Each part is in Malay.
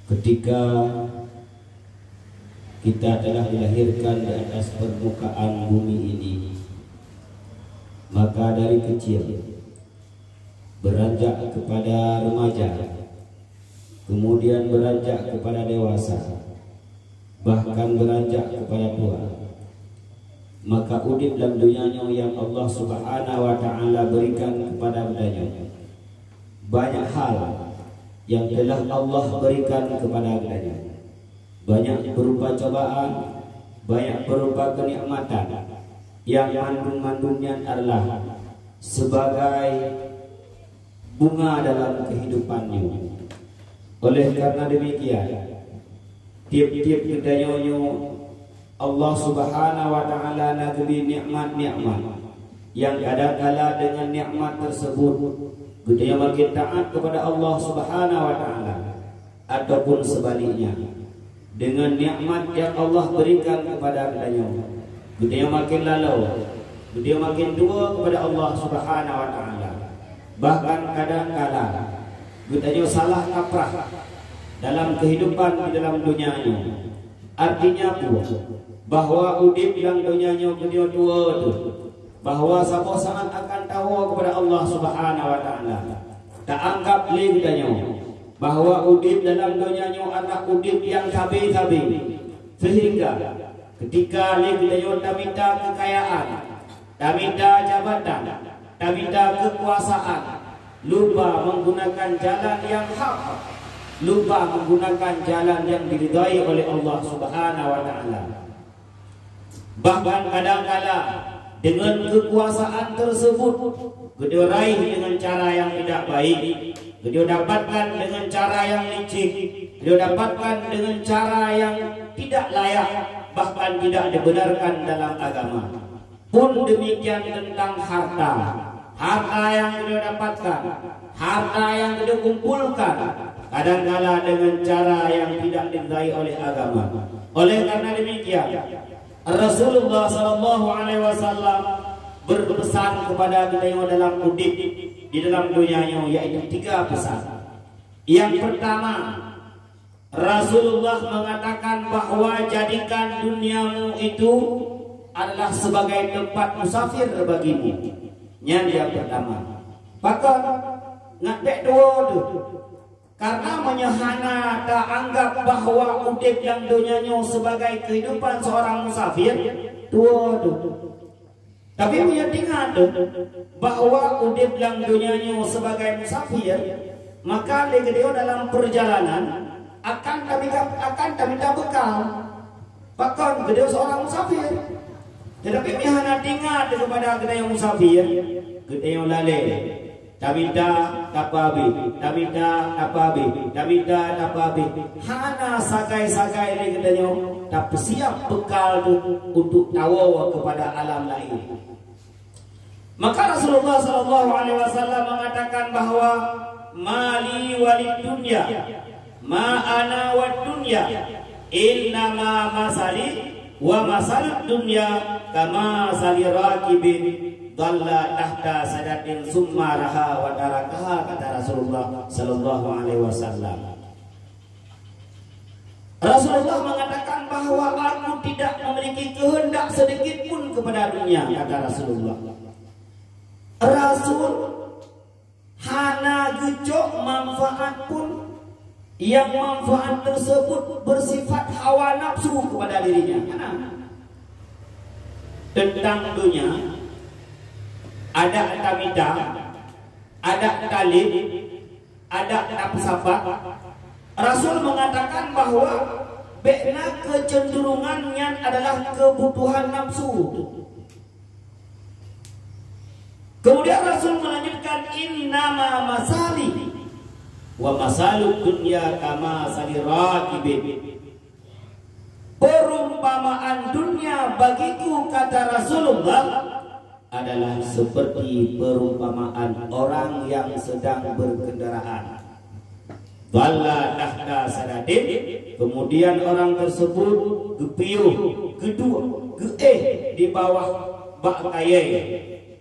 ketika kita telah dilahirkan di atas permukaan bumi ini, maka dari kecil beranjak kepada remaja, kemudian beranjak kepada dewasa, bahkan beranjak kepada tua, maka udip dalam dunianya yang Allah Subhanahu wa Ta'ala berikan kepada budanya, banyak hal yang telah Allah berikan kepada budanya, banyak berupa cobaan, banyak berupa kenikmatan yang mandung-mandungnya adalah sebagai bunga dalam kehidupannya. Oleh karena demikian, tiap-tiap kedayanya Allah Subhanahu wa Ta'ala nagbi nikmat-nikmat yang kadang-kala dengan nikmat tersebut budaya makin taat kepada Allah Subhanahu wa Ta'ala, ataupun sebaliknya dengan nikmat yang Allah berikan kepada budaya budaya makin lalau, budaya makin tua kepada Allah Subhanahu wa Ta'ala. Bahkan kadang-kala budaya salah kaprah dalam kehidupan di dalam dunianya. Artinya bahwa udip yang dunianya dunia tua itu, bahwa siapa sangat akan tahu kepada Allah Subhanahu wa Ta'ala, tak anggap lidahnya bahwa udip dalam dunianya adalah udip yang sabi-sabi, sehingga ketika lidahnya tak minta kekayaan, tak minta jabatan, tak minta kekuasaan, lupa menggunakan jalan yang hak, lupa menggunakan jalan yang diridai oleh Allah Subhanahu wa Ta'ala. Bahkan kadang-kala dengan kekuasaan tersebut dia raih dengan cara yang tidak baik, dia dapatkan dengan cara yang licik, dia dapatkan dengan cara yang tidak layak, bahkan tidak dibenarkan dalam agama. Pun demikian tentang harta, harta yang dia dapatkan, harta yang dia kumpulkan, kadang-kala dengan cara yang tidak diridai oleh agama. Oleh karena demikian, Rasulullah sallallahu alaihi wasallam berpesan kepada kita yang dalam udip di dalam dunianya, yaitu 3 pesan. Yang pertama, Rasulullah mengatakan bahwa jadikan duniamu itu adalah sebagai tempat musafir bagimu. Yang pertama, maka ngak dua tu. Karena menyahana tak anggap bahwa udip yang dunianya sebagai kehidupan seorang musafir tua tu. Tapi punya tinggal tu bahwa udip yang dunianya sebagai musafir, maka dia dalam perjalanan akan minta bekal. Bahkan dia seorang musafir. Tetapi menyahana tinggal kepada kita yang musafir, kita yang lalai. Tabita tapabi, tabita tapabi, tabita tapabi. Hana sakai-sakai ni katanya, tak siap bekal tu untuk tawa kepada alam lain. Maka Rasulullah sallallahu alaihi wasallam mengatakan bahwa mali walid dunya, ma ana wad dunya, inna ma masali wa masal dunya kama sali rakibin dhalla tahta sadatin summa raha wa tarakaha, kata Rasulullah sallallahu alaihi wasallam. Rasulullah mengatakan bahwa aku tidak memiliki kehendak sedikit pun kepada dunia, kata Rasulullah. Rasul hana gejok manfaat pun yang manfaat tersebut bersifat hawa nafsu kepada dirinya. Tentang dunia ada tamida, ada talib, ada nafsafat. Rasul mengatakan bahwa bena kecenderungannya adalah kebutuhan nafsu. Kemudian Rasul melanjutkan innama masali wa masalud dunya kama salirakibin. Perumpamaan dunia bagiku, kata Rasulullah, adalah seperti perumpamaan orang yang sedang berkendaraan. Walla tahta sadatin, kemudian orang tersebut gepiuh, gedua, di bawah bak kaya.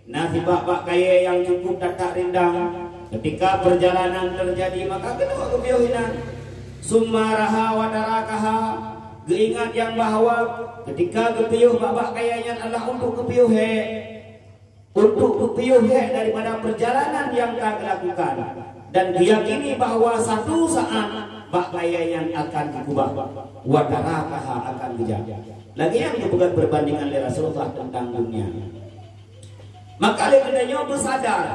Nasi bak kaya yang cukup tak rindang. Ketika perjalanan terjadi, maka kedua gepiuhinan. Sumaraha wa darakaha, geingat yang bahwa ketika kepiuh babak kayanya adalah untuk kepiuh daripada perjalanan yang kau lakukan, dan diyakini bahwa satu saat bak kayanya akan dikubah, wa darakaha akan dijadi. Lagi yang bukan berbandingan dengan Rasulullah tentang dunia. Maka legenanya bersadar,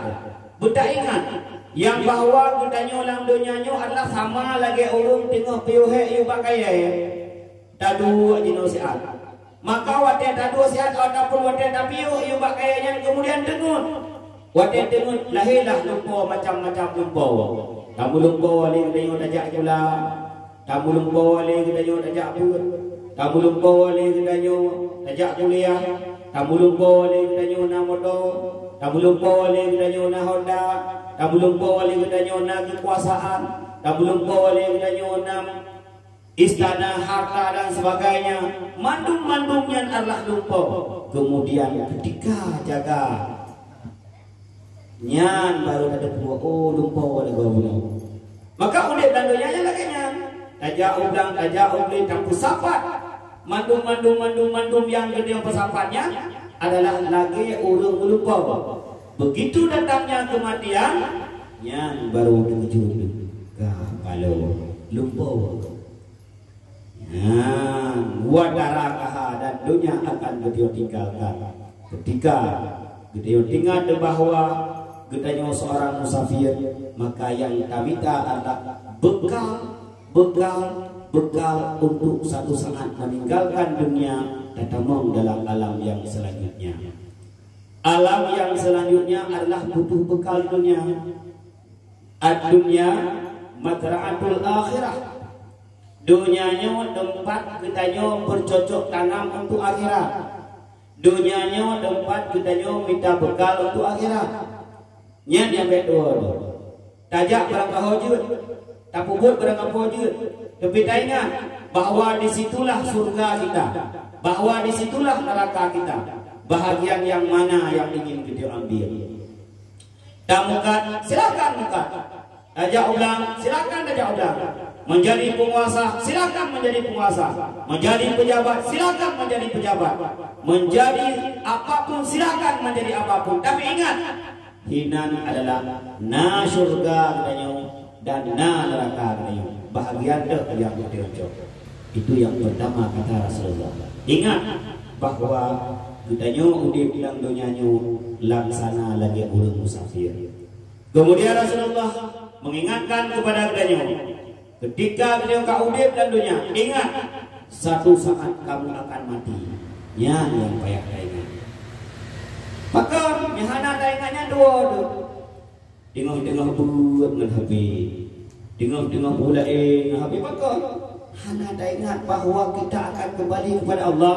budak ingat yang bahwa kedanyo lang dunianya adalah sama lagi urung tengah piuhe yu pakai tadu ajino siat. Maka wate tadu siat ataupun wate tapiu yu pakainya kemudian dengun. Wate dengun lahilah lumpo macam-macam lumpo. Tamu lumpo wali kedanyo tajak jula. Tamu lumpo wali kedanyo tajak pur. Tamu lumpo wali kedanyo tajak kuliah. Tamu lumpo wali kedanyo na motor. Tamu lumpo wali kedanyo na Honda. Tamu lumpo wali kedanyo na kekuasaan. Tamu lumpo wali kedanyo na istana, harta dan sebagainya. Mandung-mandungnya adalah lumpo. Kemudian ketika jaga nyan baru ada buah, oh lumpo wali gua. Maka udah dandonya lagi nyan. Tajak ublang, tajak ubli, tampus sapat. Mandung yang gede pesapatnya adalah lagi urung lupa. Begitu datangnya kematian, yang baru terkejut. Kalau lupa, wadarakaha, dan dunia akan gede tinggalkan. Ketika gede tinggal di bawah gedenya seorang musafir, maka yang tamita adalah bekal untuk satu saat meninggalkan dunia dan temung dalam alam yang selanjutnya. Alam yang selanjutnya adalah butuh bekal dunia. Ad-dunya matra'atul akhirah. Dunianya tempat kitanya bercocok tanam untuk akhirat. Dunianya tempat kitanya minta bekal untuk akhirat. Nyat yang kedua, tajak berangkat hujud, tapubut berangkat hujud. Tapi ingat bahwa disitulah surga kita, bahwa disitulah neraka kita. Bahagian yang mana yang ingin kita ambil? Tamukan, silakan mukat. Tajak ulang, silakan tajak ulang. Menjadi penguasa, silakan menjadi penguasa. Menjadi pejabat, silakan menjadi pejabat. Menjadi apapun, silakan menjadi apapun. Tapi ingat, hinan adalah na surga katanya dan na neraka katanya. Bahagian deh yang kita. Itu yang pertama kata Rasulullah. Ingat bahwa kitanya udah bilang dunianya laksana lagi ulun musafir. Kemudian Rasulullah mengingatkan kepada kitanya, ketika kitanya kau udip dan dunia, ingat satu saat kamu akan mati. Ya, yang payah ingat. Maka nyahana ingatnya dua. Dengar buat menhabi. Dengar pula menhabi. Maka hana ingat bahwa kita akan kembali kepada Allah.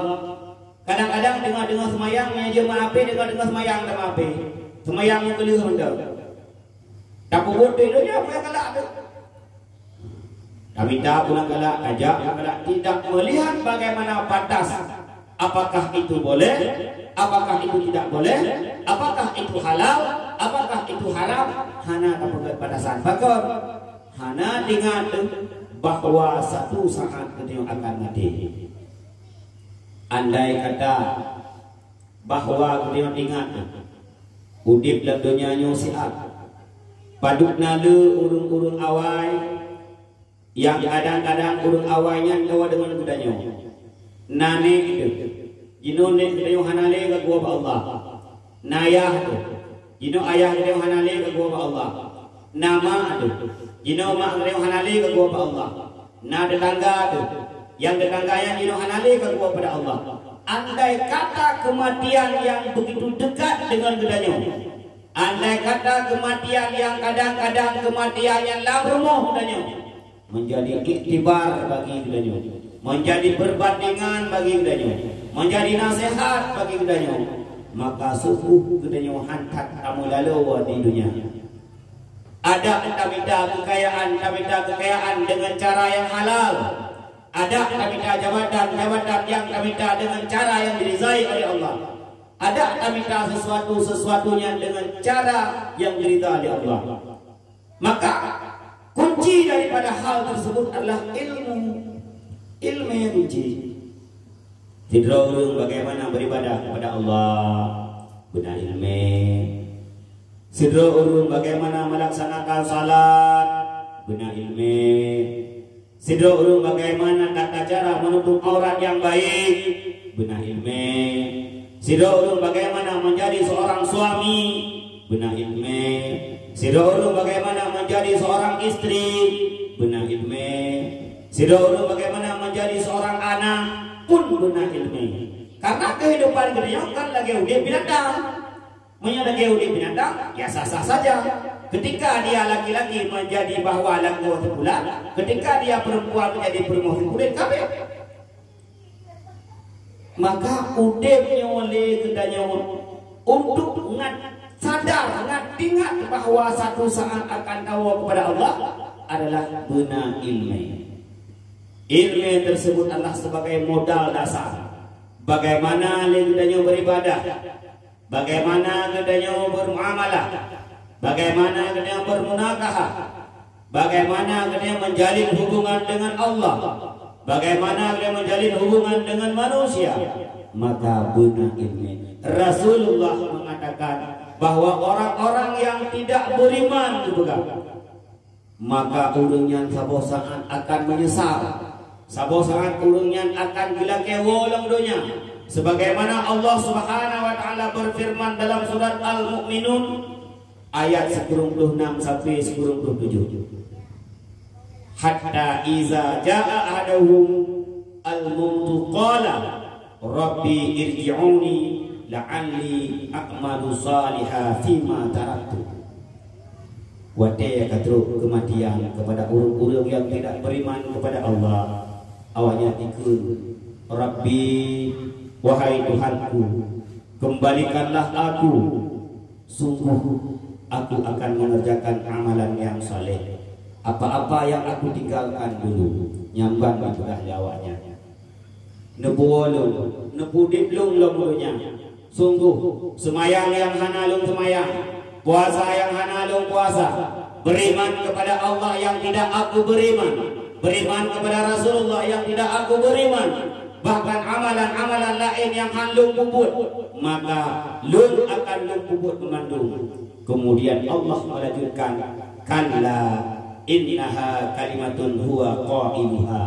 Kadang-kadang dengar semayangnya je maape, dengar semayang dah maape. Semayang kelih hendak. Tak pun dia apa yang galak tu. Kami tak pulang galak, ajak galak, tidak melihat bagaimana batas. Apakah itu boleh? Apakah itu tidak boleh? Apakah itu halal? Apakah itu haram? Hana tak pun batasan. Bakar. Hana ingat bahwa satu saat kita akan mati. Andai kata bahwa kita ingat udip dalam dunia siap paduk nalu urung-urung awai yang kadang-kadang urung awainya kawa dengan budanya nane itu jino ne kita hanale ke gua Allah nayah itu jino ayah kita hanale ke gua Allah nama itu jino mak kita hanale ke gua Allah na tetangga itu yang tetangganya jino hanale ke gua pada Allah. Andai kata kematian yang begitu dekat dengan gedanya, andai kata kematian yang kadang-kadang kematian yang labrumoh gedanya, menjadi iktibar bagi gedanya, menjadi perbandingan bagi gedanya, menjadi nasihat bagi gedanya, maka subuh gedanya hantar tamu lalu di dunia. Ada minta kekayaan dengan cara yang halal. Ada minta jabatan yang minta dengan cara yang dirizai oleh Allah. Ada minta sesuatunya dengan cara yang diridai oleh Allah. Maka kunci kunci daripada hal tersebut adalah ilmu. Ilmu yang kunci. Tidak urung bagaimana beribadah kepada Allah, guna ilmu. Tidak urung bagaimana melaksanakan salat, guna ilmu. Tidak urung bagaimana tata cara menutup aurat yang baik, guna ilmu. Tidak urung bagaimana menjadi seorang suami, guna ilmu. Tidak urung bagaimana menjadi seorang istri, guna ilmu. Tidak urung bagaimana menjadi seorang anak pun guna ilmu. Karena kehidupan dunia kan lagi udah binatang. Lagi udah binatang, ya sah-sah saja. Ketika dia laki-laki menjadi bahwa laki pula, ketika dia perempuan menjadi perempuan kulit kabeh. Maka udepnya oleh kedanya untuk sadar, ingat bahwa satu saat akan tahu kepada Allah adalah guna ilmu. Ilmu tersebut adalah sebagai modal dasar. Bagaimana kedanya beribadah, bagaimana kedanya bermuamalah, bagaimana kedanya bermunakahah, bagaimana kedanya menjalin hubungan dengan Allah, bagaimana kedanya menjalin hubungan dengan manusia. Maka guna ilmu. Rasulullah mengatakan bahwa orang-orang yang tidak beriman maka urungnya sabo saat akan menyesal. Sabo saat urungnya akan gila kewolong dunia. Sebagaimana Allah Subhanahu wa taala berfirman dalam surat Al-Mu'minun ayat 96 sampai 97. Hatta iza jaa ahaduhum al-mautu qala rabbi irji'uni la'alli a'malu salihan fima taraktu. Wadai katru kematian kepada orang-orang yang tidak beriman kepada Allah. Awaknya ikut Rabbi, wahai Tuhanku, kembalikanlah aku. Sungguh aku akan mengerjakan amalan yang saleh. Apa-apa yang aku tinggalkan dulu nyambang itulah awaknya. Nebuolong, nebudip-lung dulunya. Sungguh semayang yang hanalung semayang, puasa yang hanalung puasa, beriman kepada Allah yang tidak aku beriman, beriman kepada Rasulullah yang tidak aku beriman, bahkan amalan-amalan lain yang handung puput, maka lun akan lun puput memandung. Kemudian Allah melanjutkan, kalla innaha kalimatun huwa qailuha.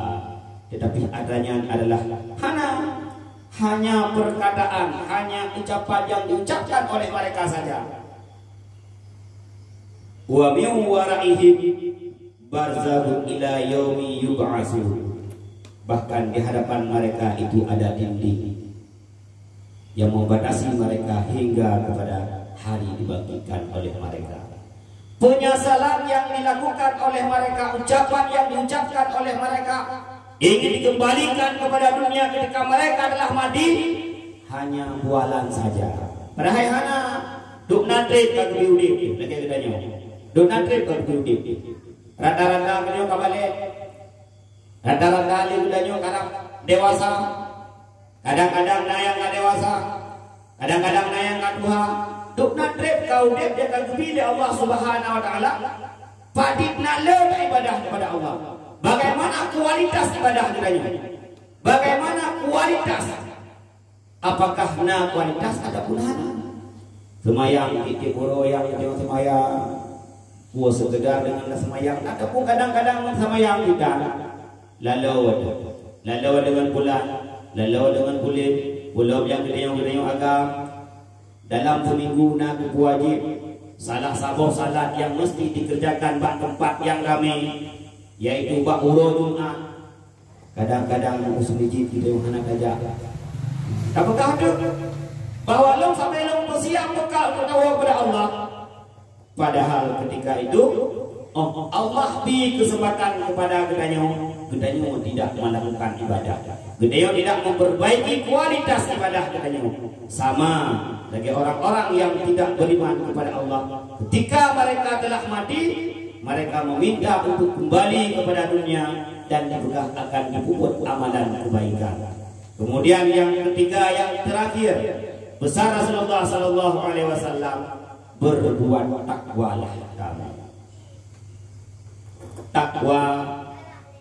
Tetapi adanya adalah hanya perkataan, hanya ucapan yang diucapkan oleh mereka saja. Wa min waraihim barzakhun ila yaumi yub'atsun. Bahkan di hadapan mereka itu ada dinding yang membatasi mereka hingga kepada hari dibangkitkan oleh mereka. Penyesalan yang dilakukan oleh mereka, ucapan yang diucapkan oleh mereka, ingin dikembalikan kepada dunia ketika mereka adalah mati, hanya bualan saja. Padahal hana duk nanti kag diudip lagi gedanya. Duk nanti kag diudip. Rata-rata kenyo kabalik. Rata-rata ali gedanya karena dewasa. Kadang-kadang nayang ka dewasa. Kadang-kadang nayang ka duha. Duk nanti kau dep dia kag pilih Allah Subhanahu wa taala. Paditna le ibadah kepada Allah. Bagaimana kualitas ibadah dengannya? Bagaimana kualitas? Apakah kualitas ada punahana? Semayang titip puro yang semayang, gua sekedar dengan semayang. Ada pun kadang-kadang semayang kita lalu dengan bulan, lalu dengan kulit, belum yang gedeyong agam. Dalam seminggu nak wajib salah satu salat yang mesti dikerjakan bak tempat yang ramai, yaitu bak urut Jumat. Kadang-kadang usmiji kita yang anak aja. Apakah ada bahwa long sampai long bersiap bekal bertawaf kepada Allah? Padahal ketika itu Allah beri kesempatan kepada gedanya tidak melakukan ibadah. Gedanya tidak memperbaiki kualitas ibadah gedanya. Sama bagi orang-orang yang tidak beriman kepada Allah. Ketika mereka telah mati, mereka meminta untuk kembali kepada dunia dan juga akan dipuput amalan kebaikan. Kemudian yang ketiga, yang terakhir, besar Rasulullah sallallahu alaihi wasallam, berbuat takwalah kamu. Takwa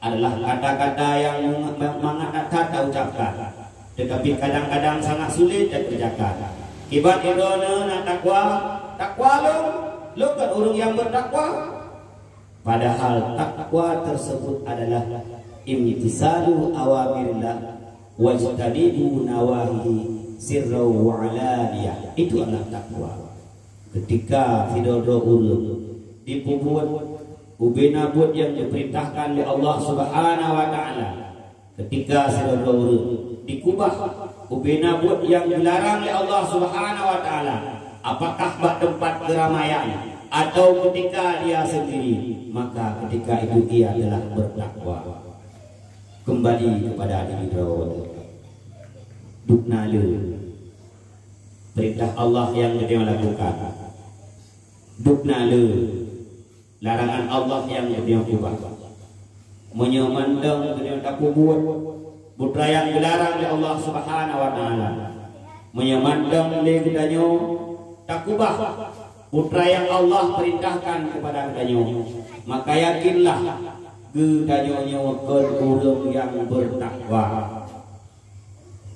adalah kata-kata yang mengangkat kita ucapkan, tetapi kadang-kadang sangat sulit dikerjakan. Kibat idona na takwa lo kan orang yang bertakwa. Padahal takwa tersebut adalah imtisalu awamirillah wajtanibu nawahi sirra wa alaniyah. Itu adalah takwa. Ketika fidodo ulun dibuat ubena buat yang diperintahkan oleh Allah Subhanahu wa taala, ketika fidodo ulun dikubah ubena buat yang dilarang oleh Allah Subhanahu wa taala, apakah bak tempat keramaian atau ketika dia sendiri, maka ketika itu dia adalah bertakwa. Kembali kepada diri rawat duknalu perintah Allah yang kita lakukan, duknalu larangan Allah yang kita ubah, menyemandang kita tak buat putra yang dilarang oleh Allah Subhanahu wa taala, menyemandang dia kitanya tak ubah putra yang Allah perintahkan kepada kitanya, maka yakinlah kitanya orang yang bertakwa.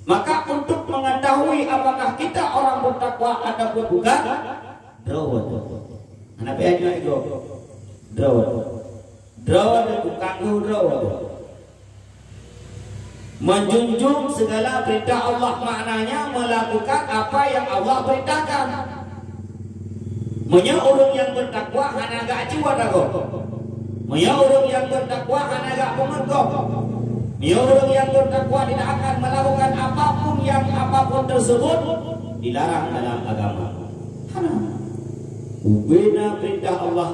Maka untuk mengetahui apakah kita orang bertakwa ataupun bukan, drawat. Kenapa aja itu? Drawat. Drawat bukan drawat. Menjunjung segala perintah Allah, maknanya melakukan apa yang Allah perintahkan. Menya orang yang bertakwa hanya gak jiwa dago. Menya orang yang bertakwa hanya gak pemergoh. Menya orang yang bertakwa tidak akan melakukan apapun tersebut dilarang dalam agama. Ubena perintah Allah,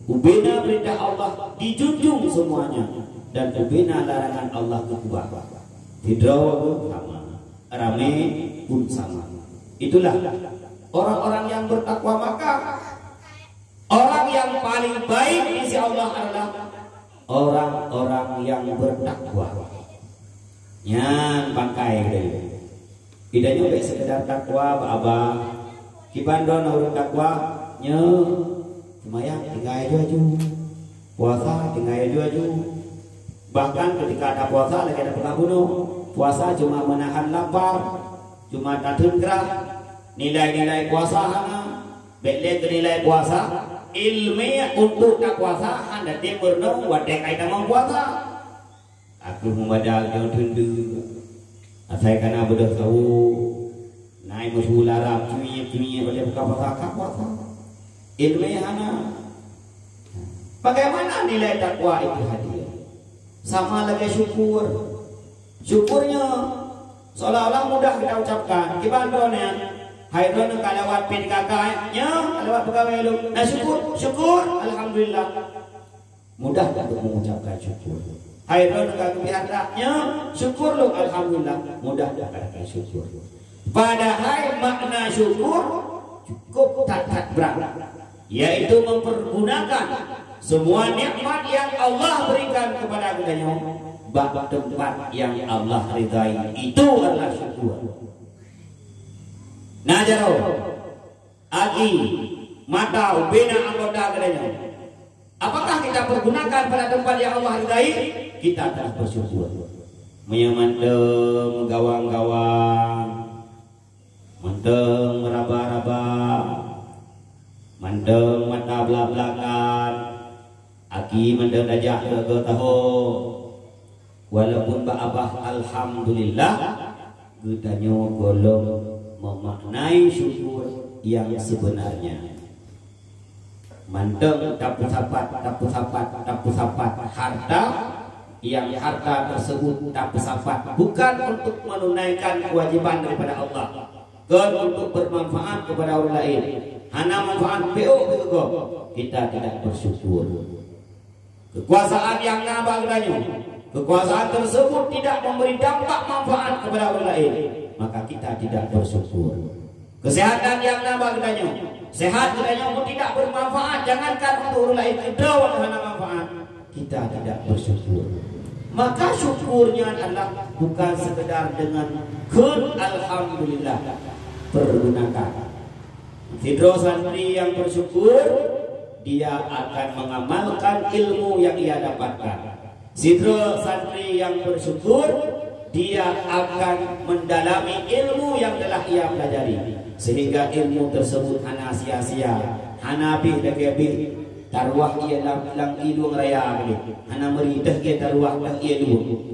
ubena perintah Allah dijunjung semuanya, dan ubena larangan Allah kekubah. Hidraw sama, rame pun sama. Itulah orang-orang yang bertakwa. Maka orang yang paling baik di sisi Allah adalah orang-orang yang bertakwa. Nyan bangkai deh. Tidak nyampe sekedar takwa abah. Kibandon orang takwa nya lumayan tinggal aja. Puasa tinggal aja. Bahkan ketika ada puasa lagi ada pengabunuh. Puasa cuma menahan lapar, cuma tahan gerah. Nilai-nilai puasa hana beli nilai puasa ilmiah untuk tak puasa hana timur no wadek aita mau puasa. Aku membaca yang tendu asai kana bodoh tahu naik musuh larap cuy boleh buka puasa ilmiah hana. Bagaimana nilai takwa itu hadir? Sama lagi syukurnya seolah-olah mudah kita ucapkan kibandonnya. Hai rono kalawat PKK nya kalawat pegawai lu. Nah syukur alhamdulillah. Mudah untuk mengucapkan syukur. Hai rono kalawat nya syukur lu alhamdulillah. Mudah mengucapkan syukur. Padahal makna syukur cukup tak berat, yaitu mempergunakan semua nikmat yang Allah berikan kepada kita, bab tempat yang Allah ridai, itu adalah syukur. Najaro agi mata ubena anggota gedenya. Apakah kita pergunakan pada tempat yang Allah ridai? Kita telah bersyukur. Menyamandeng gawang-gawang, manteng meraba-raba, manteng mata belak-belakan, aki manteng dajah ke tahu. Walaupun ba'abah alhamdulillah, gedanya golong memaknai syukur yang sebenarnya. Manteng tapu sapat harta, yang harta tersebut tapu sapat bukan untuk menunaikan kewajiban daripada Allah, bukan untuk bermanfaat kepada orang lain, hanya manfaat PO gitu. Kita tidak bersyukur. Kekuasaan yang nambah gedanya, kekuasaan tersebut tidak memberi dampak manfaat kepada orang lain, maka kita tidak bersyukur. Kesehatan yang nambah gedanya, sehat gedanya pun tidak bermanfaat, jangankan untuk orang lain, kedawan hanya manfaat, kita tidak bersyukur. Maka syukurnya adalah bukan sekedar dengan kun alhamdulillah, pergunakan. Hidro santri yang bersyukur dia akan mengamalkan ilmu yang ia dapatkan. Sidro santri yang bersyukur, dia akan mendalami ilmu yang telah ia pelajari, sehingga ilmu tersebut hana sia-sia, hana bih lagi tarwah ia lang idung raya beli, hana meridah ia tarwah lang ia dulu.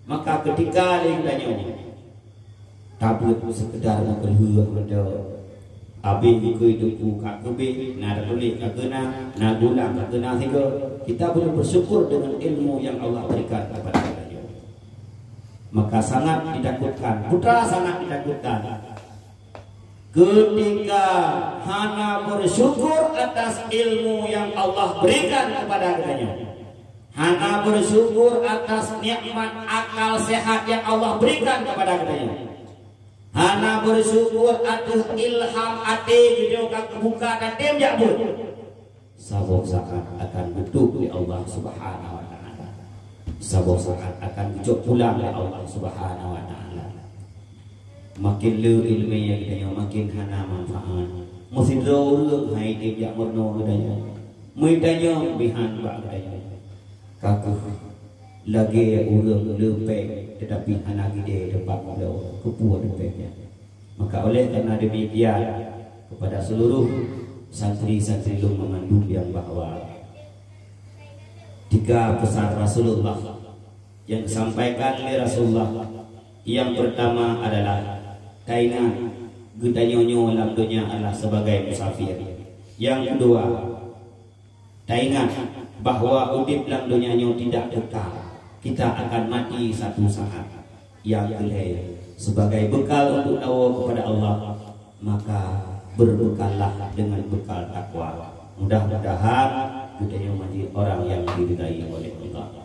Maka ketika dia tanya, tabut sekedar berhua pada abis ikut hidup kakube, nak tulis kakena, nak gulang kakena, sehingga kita boleh bersyukur dengan ilmu yang Allah berikan kepada kita. Maka sangat ditakutkan, putra sangat ditakutkan ketika hana bersyukur atas ilmu yang Allah berikan kepada kita. Hana bersyukur atas nikmat akal sehat yang Allah berikan kepada kita. Hana bersyukur atas ilham ati video kebuka dan tim jabut. Sabuk saat akan duduk di Allah Subhanahu wa taala. Sabuk saat akan ucap pulang di Allah Subhanahu wa taala. Makin le ilmu yang kita makin hana manfaat. Mesti dulu hai tim jak merno katanya. Mudanya bihan bak katanya. Kaku lagi urang lepek tetapi anak gede tempat beliau kepuan lepeknya. Maka oleh karena demikian kepada seluruh santri-santri lu memandung yang bahwa 3 pesan Rasulullah yang disampaikan oleh Rasulullah. Yang pertama adalah kainan gedanyonyo dalam dunia adalah sebagai musafir. Yang kedua, taingan bahwa udip dalam dunia nyo tidak kekal, kita akan mati satu saat. Yang kedua, sebagai bekal untuk dakwah kepada Allah, maka berbekallah dengan bekal takwa. Mudah-mudahan kita menjadi orang yang diridai oleh Allah.